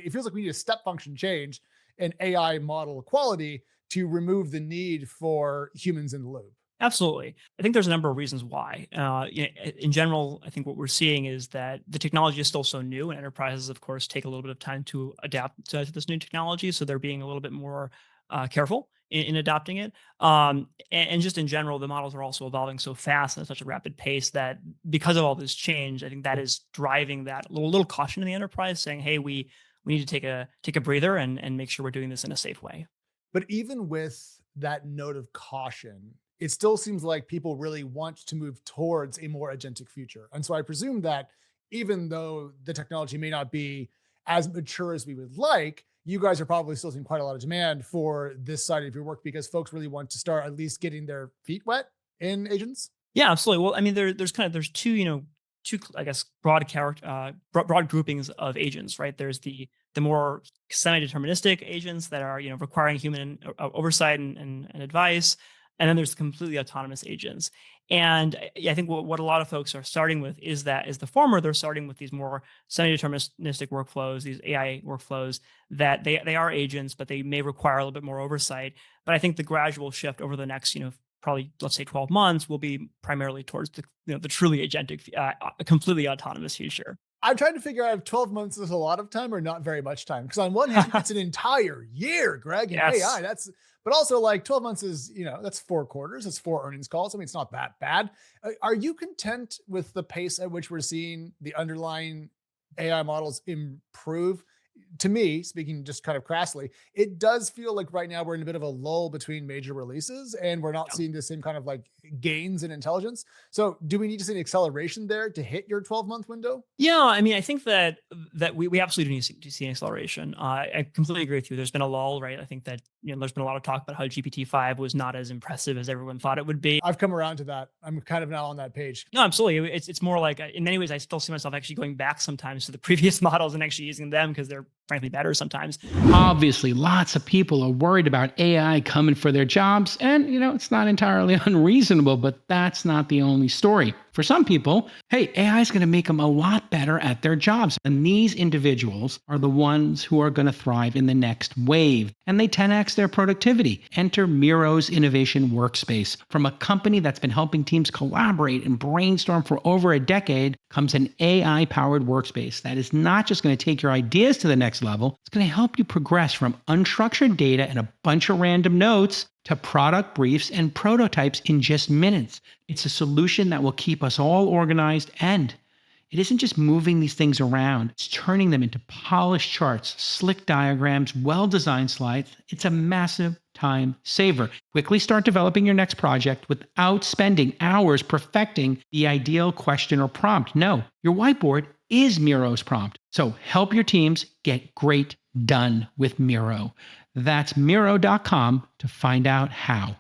it feels like we need a step function change in AI model quality to remove the need for humans in the loop. Absolutely. I think there's a number of reasons why. In general, I think what we're seeing is that the technology is still so new, and enterprises, of course, take a little bit of time to adapt to this new technology. So they're being a little bit more careful in adopting it. And just in general, the models are also evolving so fast and at such a rapid pace that because of all this change, I think that is driving that little caution in the enterprise, saying, "Hey, we need to take a breather and make sure we're doing this in a safe way." But even with that note of caution, it still seems like people really want to move towards a more agentic future. And so I presume that even though the technology may not be as mature as we would like, you guys are probably still seeing quite a lot of demand for this side of your work because folks really want to start at least getting their feet wet in agents. Yeah, absolutely. Well, I mean, there's two, two, I guess, broad character, broad groupings of agents, right? There's the more semi-deterministic agents that are, requiring human oversight and advice, and then there's completely autonomous agents. And I think what a lot of folks are starting with is the former. They're starting with these more semi-deterministic workflows, these AI workflows that they are agents, but they may require a little bit more oversight. But I think the gradual shift over the next, probably let's say 12 months will be primarily towards the truly agentic, completely autonomous future. I'm trying to figure out if 12 months is a lot of time or not very much time. Because on one hand, that's an entire year, Greg, in AI. Yes. But also like 12 months is, that's 4 quarters, that's 4 earnings calls. I mean, it's not that bad. Are you content with the pace at which we're seeing the underlying AI models improve? To me, speaking just kind of crassly, it does feel like right now we're in a bit of a lull between major releases and we're not seeing the same kind of like gains in intelligence. So, do we need to see an acceleration there to hit your 12-month window? Yeah, I mean, I think that we absolutely need to see an acceleration. I completely agree with you. There's been a lull, right? I think that there's been a lot of talk about how GPT-5 was not as impressive as everyone thought it would be. I've come around to that. I'm kind of now on that page. No, absolutely. It's more like in many ways, I still see myself actually going back sometimes to the previous models and actually using them because they're frankly better sometimes. Obviously, lots of people are worried about AI coming for their jobs, and it's not entirely unreasonable, but that's not the only story. For some people, hey, AI is going to make them a lot better at their jobs. And these individuals are the ones who are going to thrive in the next wave. And they 10x their productivity. Enter Miro's Innovation Workspace. From a company that's been helping teams collaborate and brainstorm for over a decade, comes an AI-powered workspace that is not just going to take your ideas to the next level, it's going to help you progress from unstructured data and a bunch of random notes to product briefs and prototypes in just minutes. It's a solution that will keep us all organized, and it isn't just moving these things around, it's turning them into polished charts, slick diagrams, well-designed slides. It's a massive time saver. Quickly start developing your next project without spending hours perfecting the ideal question or prompt. No, your whiteboard is Miro's prompt. So help your teams get great done with Miro. That's Miro.com to find out how.